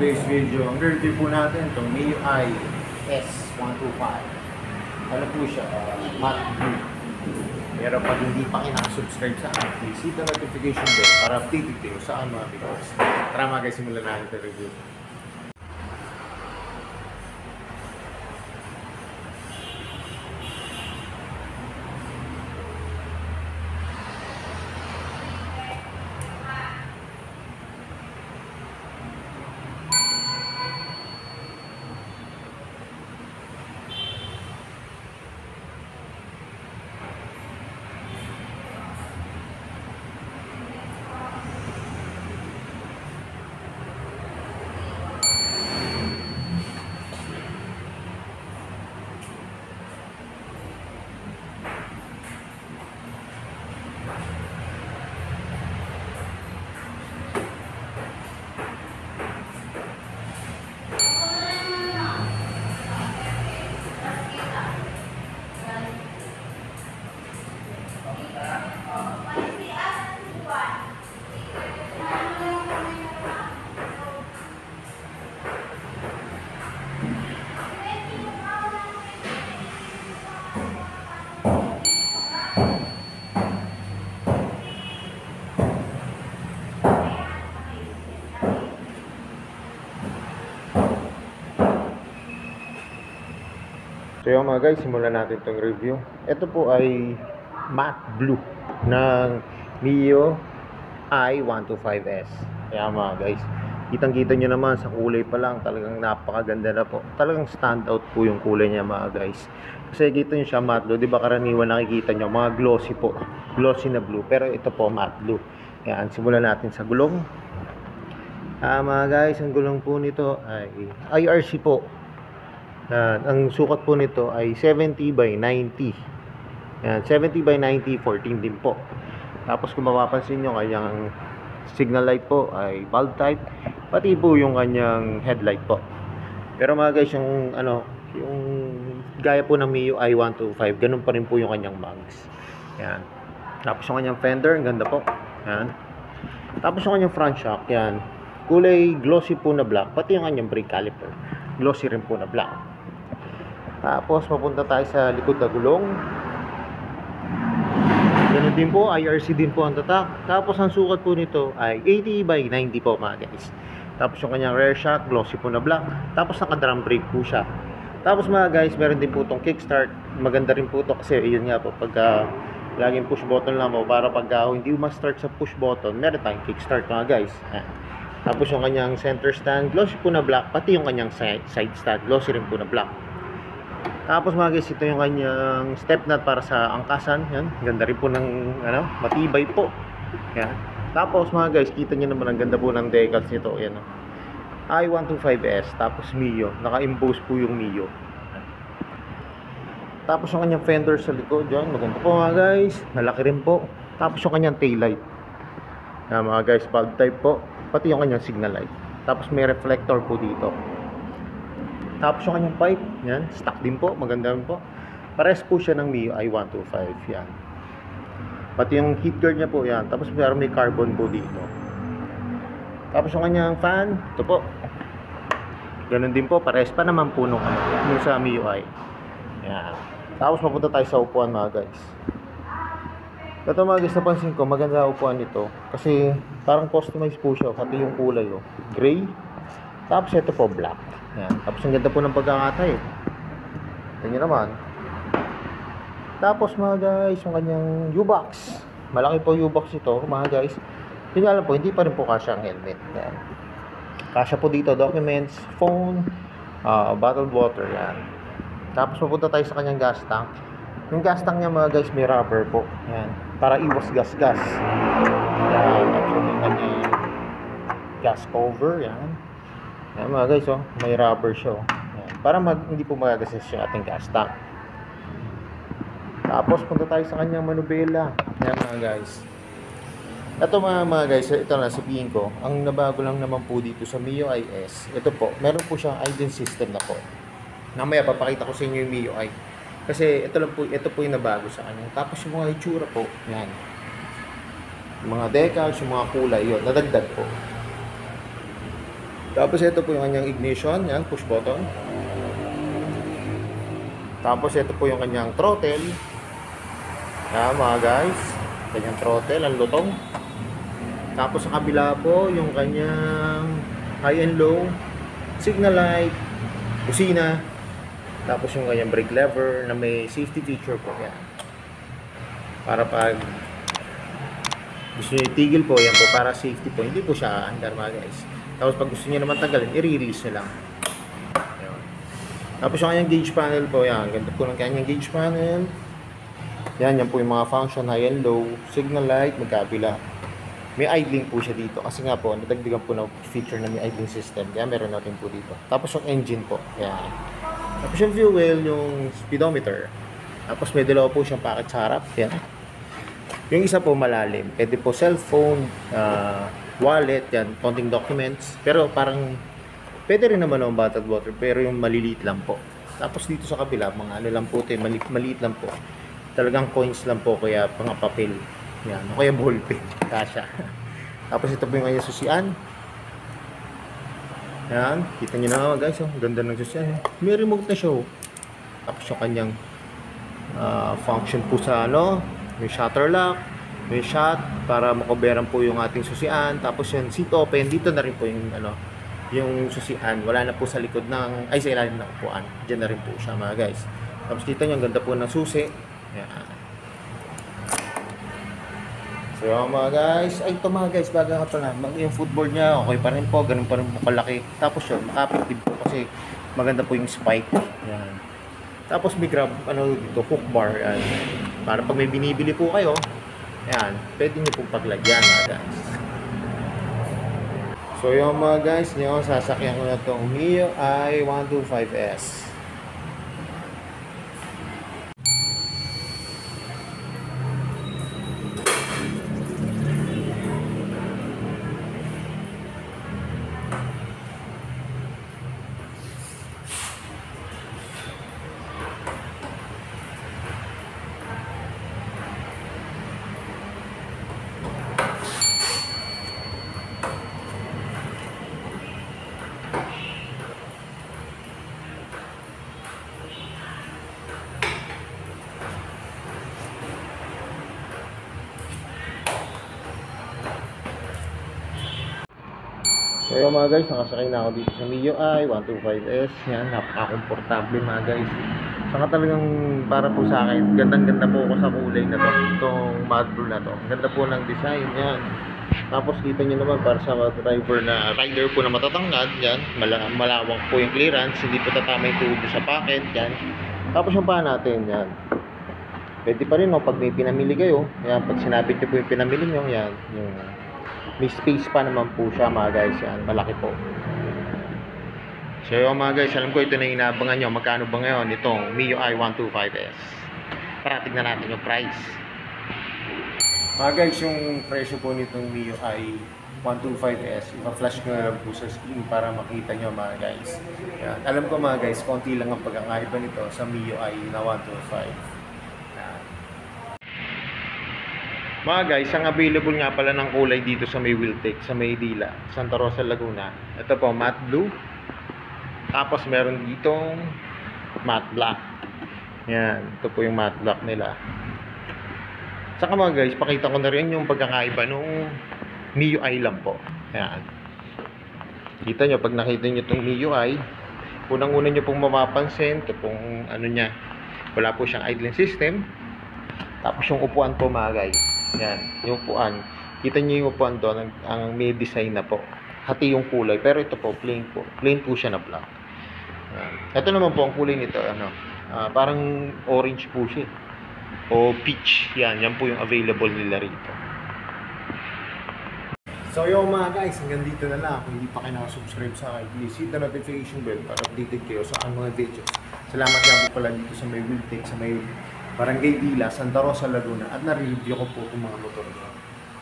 today's video, ang review po natin itong MIUI S125. Ano po siya? Matte blue. Pero pag hindi pa kayo nakasubscribe sa akin, please hit the notification bell para updated kayo sa mga videos. Tara mga guys, simulan natin ito review. So yung mga guys, simulan natin itong review. Ito po ay matte blue ng MIUI 125S. Kaya mga guys, kitang-kita nyo naman sa kulay pa lang, talagang napakaganda na po. Talagang stand out po yung kulay niya mga guys. Kasi kita nyo siya matte blue, di ba karaniwan nakikita nyo, mga glossy po. Glossy na blue, pero ito po matte blue. Yan, simulan natin sa gulong. Mga guys, ang gulong po nito ay IRC po. Ang sukat po nito ay 70 by 90. Yan, 70 by 90, 14 din po. Tapos kung mapapansin nyo, kanyang signal light po ay bulb type, pati po yung kanyang headlight po. Pero mga guys, yung gaya po ng MIUI 125, ganun pa rin po yung kanyang mags. Yan. Tapos yung kanyang fender, ang ganda po. Yan. Tapos yung kanyang front shock, yan. Kulay glossy po na black, pati yung kanyang brake caliper, glossy rin po na black. Tapos mapunta tayo sa likod na gulong. Ganun din po, IRC din po ang tatak. Tapos ang sukat po nito ay 80 by 90 po mga guys. Tapos yung kanyang rear shock, glossy po na black. Tapos naka drum brake po siya. Tapos mga guys, meron din po itong kickstart. Maganda rin po ito kasi yun nga po, pagka laging push button lang po, para pagka hindi ma-start sa push button, meron tayong kickstart mga guys. Tapos yung kanyang center stand, glossy po na black. Pati yung kanyang side stand, glossy rin po na black. Tapos mga guys, ito yung kanyang step nut para sa angkasan. Yan, ganda rin po ng matibay po. Yan. Tapos mga guys, kita nyo naman ang ganda po ng decals nito. Yan, i125S, tapos MIUI. Naka-impose po yung MIUI. Tapos yung kanyang fender sa likod. Yan, maganda po mga guys. Malaki rin po. Tapos yung kanyang taillight. Yan mga guys, bulb type po. Pati yung kanyang signal light. Tapos may reflector po dito. Tapos yung kanyang pipe, yan, stock din po, maganda rin po. Pares po siya ng MIUI 125, yan. Pati yung heat guard niya po, yan. Tapos may carbon po dito. Tapos yung kanyang fan, ito po. Ganun din po, pares pa naman po nung sa MIUI. Yan. Tapos mapunta tayo sa upuan mga guys. Ito mga guys, napansin ko, maganda upuan nito. Kasi parang customized po siya, pati yung kulay, gray. Tapos ito po, black. Yan. Tapos ang ganda po ng pagkakatay. Ito nyo naman. Tapos mga guys, yung kanyang U-box. Malaki po U-box ito mga guys. Yun nga lang po, hindi pa rin po kasya ang helmet. Yan. Kasya po dito, documents, phone, bottled water. Yan. Tapos mapunta tayo sa kanyang gas tank. Yung gas tank niya mga guys, may rubber po. Yan. Para iwas gas-gas. Yan. Tapos yung kanyang gas cover. Yan. Yan mga guys, may rubber siya. Yan. Para hindi po magagasas yung ating gas tank. Tapos punta tayo sa kanyang manubela. Yan mga guys. Ito mga guys, ito na sabihin ko, ang nabago lang naman po dito sa MIUI S, ito po, meron po siyang idle system na po. Namaya papakita ko sa inyo yung MIUI. Kasi ito po yung nabago sa kanya. Tapos yung mga itsura po, yan. Yung mga decals, yung mga kulay, yun, nadagdag po. Tapos ito po yung kanyang ignition, yan, push button. Tapos ito po yung kanyang throttle. Yan mga guys, kanyang throttle, ang lutong. Tapos sa kabila po yung kanyang high and low, signal light, busina. Tapos yung kanyang brake lever na may safety feature po. Yan. Para pag gusto nyo itigil po, yan po, para safety po. Hindi po siya aandar mga guys. Tapos pag gusto nyo naman tagalin, i-release nyo lang. Yan. Tapos yung kanyang gauge panel po, yan. Ganda po ng kanyang gauge panel. Yan po yung mga function, high and low, signal light, magkabila. May idling po siya dito. Kasi nga po, nadagdagan po ng feature na may idling system. Kaya meron natin po dito. Tapos yung engine po. Yan. Tapos yung fuel, yung speedometer. Tapos may dalawa po siyang packet sa harap. Yan. Yung isa po malalim. Pwede po cellphone, wallet, yan, konting documents. Pero parang, pwede rin naman ang bottled water, pero yung maliliit lang po. Tapos dito sa kabila, mga ano lang po ito, maliit lang po. Talagang coins lang po, kaya mga papel. Yan, o kaya ballpen. Kasha. Tapos ito po yung kanyang susian. Yan, kita nyo na guys, oh, ganda ng susian. May remote na siya. Tapos yung kanyang function po sa ano, may shutter lock, may shot para makoberan po yung ating susian. Tapos yung seat open, dito na rin po yung ano, yung susian. Wala na po sa likod ng, ay sa ilalim ng upuan. Diyan na rin po siya mga guys. Tapos kita nyo, ang ganda po ng susi. Yan. So mga guys, ay ito mga guys, baga nga pala, yung footboard niya, okay pa rin po, ganun pa rin po kalaki. Tapos yun, makapitib po kasi maganda po yung spike. Yan. Tapos may grab, ano dito, hook bar. Yan. Para pag may binibili po kayo, yan, pwede nyo pong paglagyan mga guys. So yung mga guys, nyo, sasakyan ko na itong Mio i125S. So yun mga guys, nakasakay na ako dito sa Mio i125S. Yan, napaka-komportable mga guys. Saka talagang para po sa akin, gandang-ganda po ako sa kulay na to. Itong matte blue na to. Ganda po ng design, yan. Tapos dito nyo naman para sa rider po na matatangkad, yan. Malawak po yung clearance, hindi po tatama yung tubo sa packet, yan. Tapos yung paa natin, yan. Pwede pa rin, no, pag may pinamili kayo, yan, pag sinabit nyo po yung pinamili nyo, yan, yung may space pa naman po siya mga guys, yan, malaki po. So yun mga guys, alam ko ito na inaabangan nyo, magkano ba ngayon itong Mio i125S. Tara, tignan natin yung price. Mga guys, yung presyo po nitong Mio i125S, ipa-flash ko na lang po sa screen para makita nyo mga guys. Yan. Alam ko mga guys, konti lang ang pagkakaiba nito sa Mio i na 125. Mga guys, ang available nga pala ng kulay dito sa may Wiltec, sa may Dila, Santa Rosa, Laguna. Ito po, matte blue. Tapos meron ditong matte black. Yan, ito po yung matte black nila. Saka mga guys, pakita ko na rin yung pagkakaiba nung Mio i lang po. Yan. Kita nyo, pag nakita nyo itong Mio i, unang-una nyo pong mapapansin, ito pong ano nya, wala po siyang idling system. Tapos yung upuan po mga guys. Yan, yung upuan. Kita niyo yung upuan doon, ang may design na po. Hati yung kulay, pero ito po, plain po. Plain po siya na black. Yan. Ito naman po, ang kulay nito, ano, parang orange po siya. O peach. Yan po yung available nila rito. So yung mga guys, hanggang dito na lang. Kung hindi pa kayo nakasubscribe sa akin, please hit the notification bell para updated kayo sa aking mga videos. Salamat nga po pala dito sa may Wiltec, sa may Barangay Dila, Santa Rosa, Laguna, at na-review ko po itong mga motor nyo.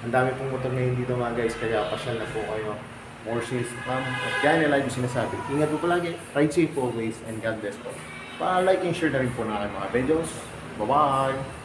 Ang dami pong motor ngayon dito mga guys, kaya pasyal na po kayo. More sales to come. At kaya nila yung sinasabi. Ingat po palagi, ride safe always, and God bless po. Pa-like and share na rin po na kayo mga videos. Bye-bye!